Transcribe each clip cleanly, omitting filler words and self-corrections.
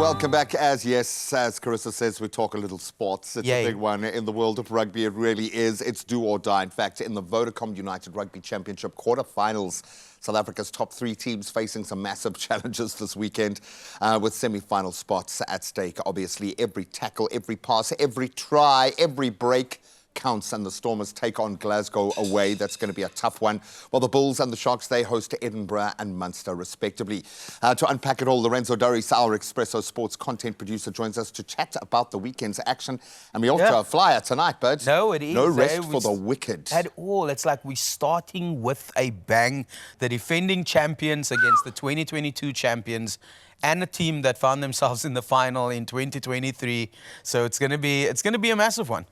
welcome back. As Carissa says, we talk a little sports. It's a big one in the world of rugby. It really is. It's do or die. In fact, in the Vodacom United Rugby Championship quarterfinals, South Africa's top 3 teams facing some massive challenges this weekend with semi-final spots at stake. Obviously, every tackle, every pass, every try, every break counts, and the Stormers take on Glasgow away. That's going to be a tough one. Well, the Bulls and the Sharks, they host Edinburgh and Munster, respectively. To unpack it all, Lorenzo Doris, our Expresso sports content producer, joins us to chat about the weekend's action. And we off to a flyer tonight, bud. No, it is. No rest for the wicked. At all. It's like we're starting with a bang. The defending champions against the 2022 champions, and a team that found themselves in the final in 2023. So it's going to be a massive one.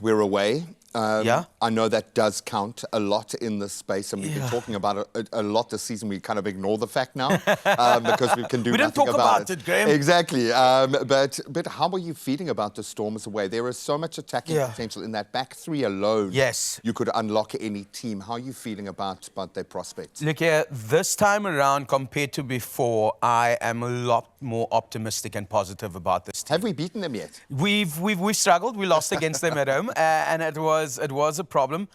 We're away. Yeah. I know that does count a lot in this space, and we've been talking about it a lot this season. We kind of ignore the fact now because we can do nothing about it. Graham. Exactly. But how are you feeling about the Stormers away? There is so much attacking potential in that back 3 alone. Yes. You could unlock any team. How are you feeling about their prospects? Look here, this time around compared to before, I am a lot more optimistic and positive about this team. Have we beaten them yet? We've struggled. We lost against them at home, and it was a problem.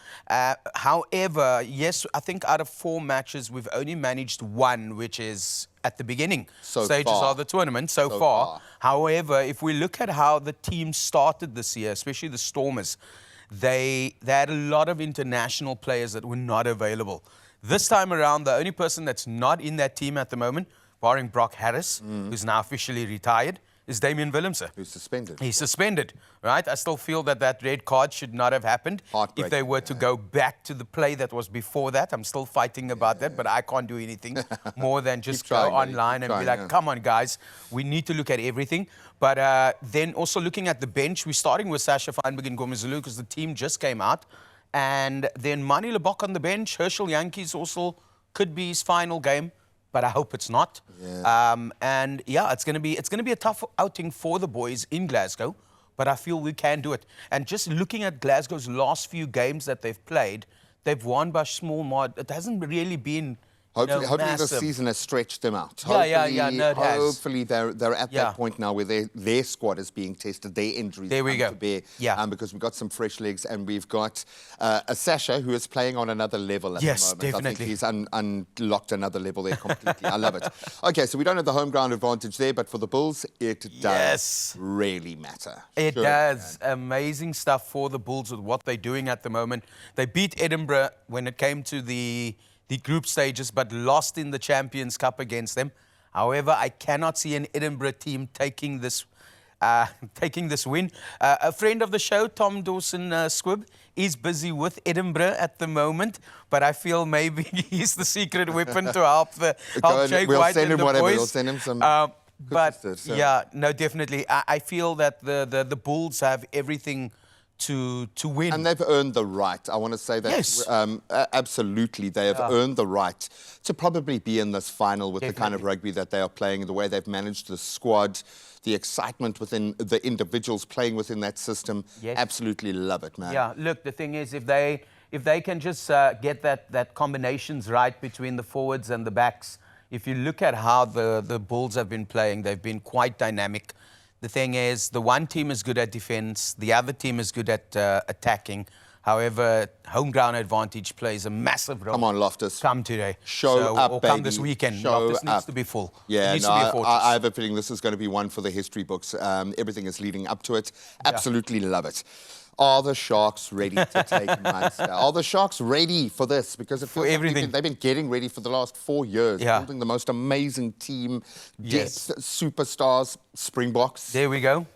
However, yes, I think out of 4 matches, we've only managed 1, which is at the beginning stages of the tournament so far. However, if we look at how the team started this year, especially the Stormers, they had a lot of international players that were not available. This time around, the only person that's not in that team at the moment, barring Brock Harris, who's now officially retired, is Damian Willemse. Who's suspended. He's suspended, right? I still feel that red card should not have happened. If they were to go back to the play that was before that. I'm still fighting about that, but I can't do anything more than just go online and be like, come on, guys, we need to look at everything. But then also looking at the bench, we're starting with Sasha Feinberg and Ngomezulu because the team just came out. And then Mani Lebok on the bench. Herschel Yankees also could be his final game, but I hope it's not. And yeah, it's gonna be a tough outing for the boys in Glasgow, but I feel we can do it. And just looking at Glasgow's last few games that they've played, they've won by small margin. It hasn't really been Hopefully the season has stretched them out. No, it has. Hopefully they're at that point now where their squad is being tested, their injuries there we go. To bear. Because we've got some fresh legs, and we've got a Sasha who is playing on another level at the moment. Definitely. I think he's unlocked another level there completely. I love it. Okay, so we don't have the home ground advantage there, but for the Bulls, it does really matter. It does. Amazing stuff for the Bulls with what they're doing at the moment. They beat Edinburgh when it came to the group stages, but lost in the Champions Cup against them. However, I cannot see an Edinburgh team taking this win. A friend of the show, Tom Dawson Squibb, is busy with Edinburgh at the moment, but I feel maybe he's the secret weapon to help Jake White and the boys. We'll send him some... but yeah, no, definitely. I feel that the Bulls have everything to win. And they've earned the right. I want to say that. Yes. Absolutely. They have earned the right to probably be in this final with the kind of rugby that they are playing, the way they've managed the squad, the excitement within the individuals playing within that system. Absolutely love it, man. Yeah, look, the thing is, if they can just get that combinations right between the forwards and the backs, if you look at how the Bulls have been playing, they've been quite dynamic. The thing is, the one team is good at defense, the other team is good at attacking. However, home ground advantage plays a massive role. Come on, Loftus. Come today. Show up, or baby. come this weekend. Show Loftus needs up. to be full. Yeah, needs to be a fortress. I have a feeling this is going to be one for the history books. Everything is leading up to it. Absolutely love it. Are the Sharks ready to take Munster? Are the Sharks ready for this? Because it feels like they've been getting ready for the last 4 years, building the most amazing team, superstars, Springboks. There we go.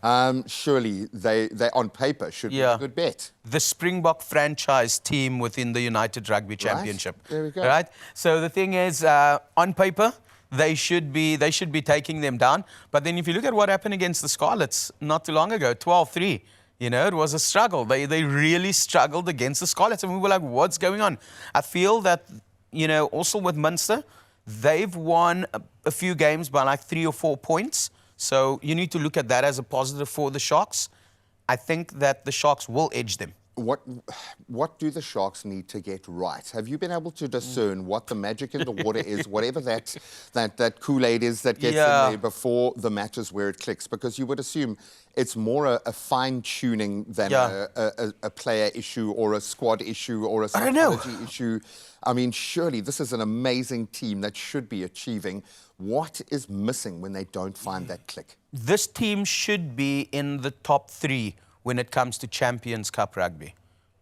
Surely they on paper should be a good bet. The Springbok franchise team within the United Rugby Championship. There we go. Right? So the thing is, on paper, they should be taking them down. But then if you look at what happened against the Scarlets not too long ago, 12-3. You know, it was a struggle. They really struggled against the Scarlets, and we were like, what's going on? I feel that, you know, also with Munster, they've won a few games by like 3 or 4 points. So you need to look at that as a positive for the Sharks. I think that the Sharks will edge them. What do the Sharks need to get right? Have you been able to discern what the magic in the water is, whatever that Kool-Aid is that gets in there before the matches where it clicks? Because you would assume it's more a fine-tuning than a player issue or a squad issue or a psychology issue. I mean, surely this is an amazing team that should be achieving. What is missing when they don't find that click? This team should be in the top 3 when it comes to Champions Cup rugby,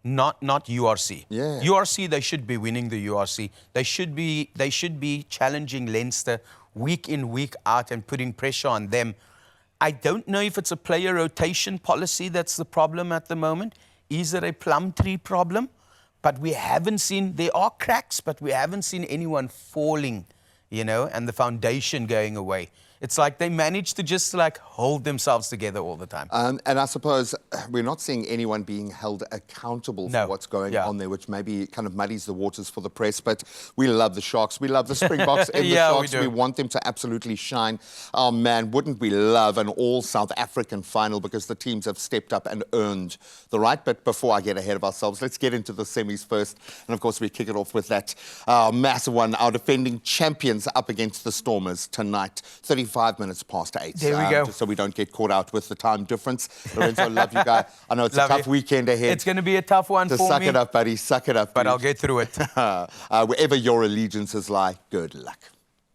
not URC. Yeah. URC, they should be winning the URC. They should be challenging Leinster week in, week out and putting pressure on them. I don't know if it's a player rotation policy that's the problem at the moment. Is it a plum tree problem? But we haven't seen, there are cracks, but we haven't seen anyone falling, you know, and the foundation going away. It's like they manage to just like hold themselves together all the time. And I suppose we're not seeing anyone being held accountable for what's going on there, which maybe kind of muddies the waters for the press. But we love the Sharks. We love the Springboks and the Sharks. We want them to absolutely shine. Oh, man, wouldn't we love an all-South African final because the teams have stepped up and earned the right. But before I get ahead of ourselves, let's get into the semis first. And, of course, we kick it off with that massive one, our defending champions up against the Stormers tonight, 35 minutes past 8. There we go. Just so we don't get caught out with the time difference. Lorenzo, love you, guy. I know it's a tough weekend ahead. It's going to be a tough one for me. Suck it up, buddy. Suck it up. But I'll get through it. Wherever your allegiances lie, good luck.